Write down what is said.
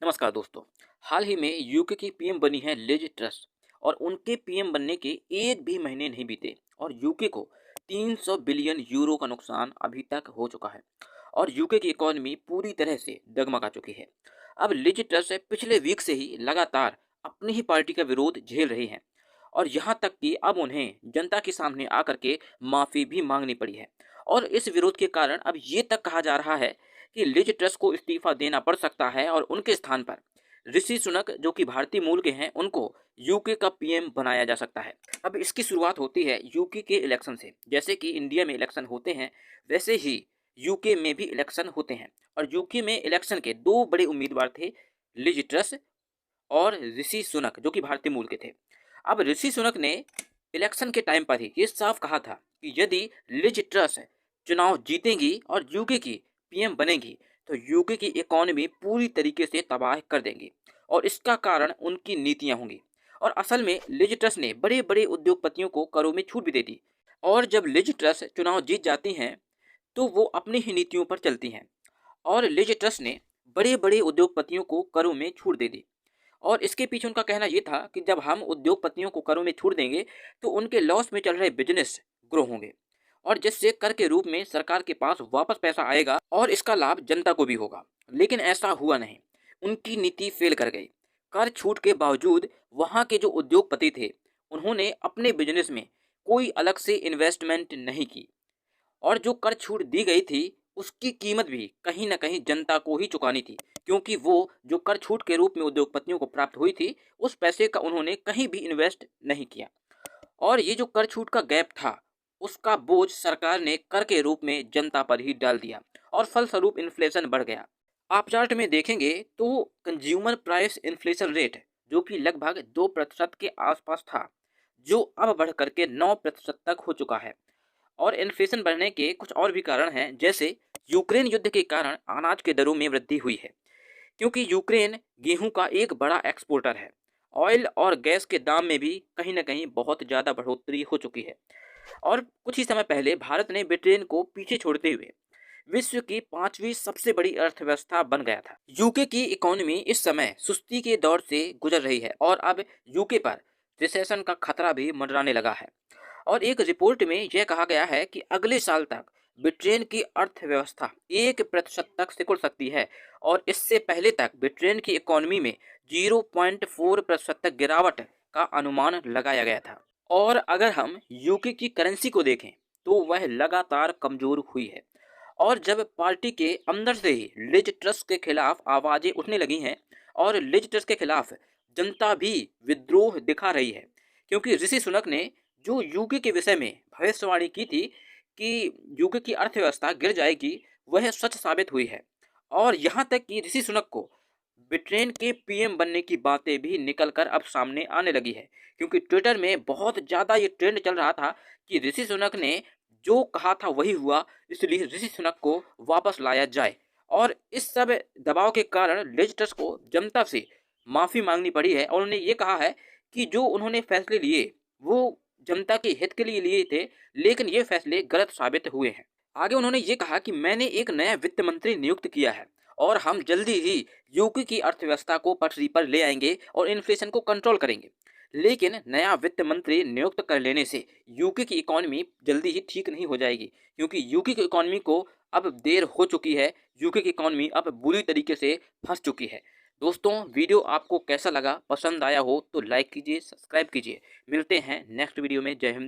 नमस्कार दोस्तों। हाल ही में यूके की पीएम बनी है लिज ट्रस और उनके पीएम बनने के एक भी महीने नहीं बीते और यूके को 300 बिलियन यूरो का नुकसान अभी तक हो चुका है और यूके की इकोनॉमी पूरी तरह से डगमगा चुकी है। अब लिज ट्रस पिछले वीक से ही लगातार अपनी ही पार्टी का विरोध झेल रही हैं और यहाँ तक कि अब उन्हें जनता के सामने आकर के माफ़ी भी मांगनी पड़ी है। और इस विरोध के कारण अब ये तक कहा जा रहा है कि लिज ट्रस को इस्तीफा देना पड़ सकता है और उनके स्थान पर ऋषि सुनक जो कि भारतीय मूल के हैं उनको यूके का पीएम बनाया जा सकता है। अब इसकी शुरुआत होती है यूके के इलेक्शन से। जैसे कि इंडिया में इलेक्शन होते हैं वैसे ही यूके में भी इलेक्शन होते हैं और यूके में इलेक्शन के दो बड़े उम्मीदवार थे, लिज ट्रस और ऋषि सुनक जो कि भारतीय मूल के थे। अब ऋषि सुनक ने इलेक्शन के टाइम पर ही ये साफ कहा था कि यदि लिज ट्रस चुनाव जीतेंगी और यूके की पीएम बनेगी तो यूके की इकोनॉमी पूरी तरीके से तबाह कर देंगी और इसका कारण उनकी नीतियां होंगी। और असल में लिज ट्रस ने बड़े बड़े उद्योगपतियों को करों में छूट भी दे दी और जब लिज ट्रस चुनाव जीत जाती हैं तो वो अपनी ही नीतियों पर चलती हैं और लिज ट्रस ने बड़े बड़े उद्योगपतियों को करों में छूट दे दी। और इसके पीछे उनका कहना ये था कि जब हम उद्योगपतियों को करों में छूट देंगे तो उनके लॉस में चल रहे बिजनेस ग्रो होंगे और जिससे कर के रूप में सरकार के पास वापस पैसा आएगा और इसका लाभ जनता को भी होगा। लेकिन ऐसा हुआ नहीं, उनकी नीति फेल कर गई। कर छूट के बावजूद वहाँ के जो उद्योगपति थे उन्होंने अपने बिजनेस में कोई अलग से इन्वेस्टमेंट नहीं की और जो कर छूट दी गई थी उसकी कीमत भी कहीं न कहीं जनता को ही चुकानी थी, क्योंकि वो जो कर छूट के रूप में उद्योगपतियों को प्राप्त हुई थी उस पैसे का उन्होंने कहीं भी इन्वेस्ट नहीं किया और ये जो कर छूट का गैप था उसका बोझ सरकार ने कर के रूप में जनता पर ही डाल दिया और फलस्वरूप इन्फ्लेशन बढ़ गया। आप चार्ट में देखेंगे तो कंज्यूमर प्राइस इन्फ्लेशन रेट जो कि लगभग 2% के आसपास था, जो अब बढ़ करके 9% तक हो चुका है। और इन्फ्लेशन बढ़ने के कुछ और भी कारण हैं, जैसे यूक्रेन युद्ध के कारण अनाज के दरों में वृद्धि हुई है, क्योंकि यूक्रेन गेहूं का एक बड़ा एक्सपोर्टर है। ऑयल और गैस के दाम में भी कहीं न कहीं बहुत ज़्यादा बढ़ोतरी हो चुकी है और कुछ ही समय पहले भारत ने ब्रिटेन को पीछे छोड़ते हुए विश्व की 5वीं सबसे बड़ी अर्थव्यवस्था बन गया था। यूके की इकोनॉमी इस समय सुस्ती के दौर से गुजर रही है और अब यूके पर रिसेशन का खतरा भी मंडराने लगा है। और एक रिपोर्ट में यह कहा गया है कि अगले साल तक ब्रिटेन की अर्थव्यवस्था 1% तक सिकुड़ सकती है और इससे पहले तक ब्रिटेन की इकोनॉमी में 0.4% तक गिरावट का अनुमान लगाया गया था। और अगर हम यूके की करेंसी को देखें तो वह लगातार कमजोर हुई है और जब पार्टी के अंदर से ही लिज ट्रस के खिलाफ आवाजें उठने लगी हैं और लिज ट्रस के खिलाफ जनता भी विद्रोह दिखा रही है, क्योंकि ऋषि सुनक ने जो यूके के विषय में भविष्यवाणी की थी कि यूके की अर्थव्यवस्था गिर जाएगी, वह सच साबित हुई है। और यहाँ तक कि ऋषि सुनक को ब्रिटेन के पीएम बनने की बातें भी निकल कर अब सामने आने लगी है, क्योंकि ट्विटर में बहुत ज़्यादा ये ट्रेंड चल रहा था कि ऋषि सुनक ने जो कहा था वही हुआ, इसलिए ऋषि सुनक को वापस लाया जाए। और इस सब दबाव के कारण लिज ट्रस को जनता से माफ़ी मांगनी पड़ी है और उन्होंने ये कहा है कि जो उन्होंने फैसले लिए वो जनता के हित के लिए लिए थे, लेकिन ये फैसले गलत साबित हुए हैं। आगे उन्होंने ये कहा कि मैंने एक नया वित्त मंत्री नियुक्त किया है और हम जल्दी ही यूके की अर्थव्यवस्था को पटरी पर ले आएंगे और इन्फ्लेशन को कंट्रोल करेंगे। लेकिन नया वित्त मंत्री नियुक्त कर लेने से यूके की इकोनॉमी जल्दी ही ठीक नहीं हो जाएगी, क्योंकि यूके की इकोनॉमी को अब देर हो चुकी है। यूके की इकोनॉमी अब बुरी तरीके से फंस चुकी है। दोस्तों, वीडियो आपको कैसा लगा? पसंद आया हो तो लाइक कीजिए, सब्सक्राइब कीजिए। मिलते हैं नेक्स्ट वीडियो में। जय हिंद।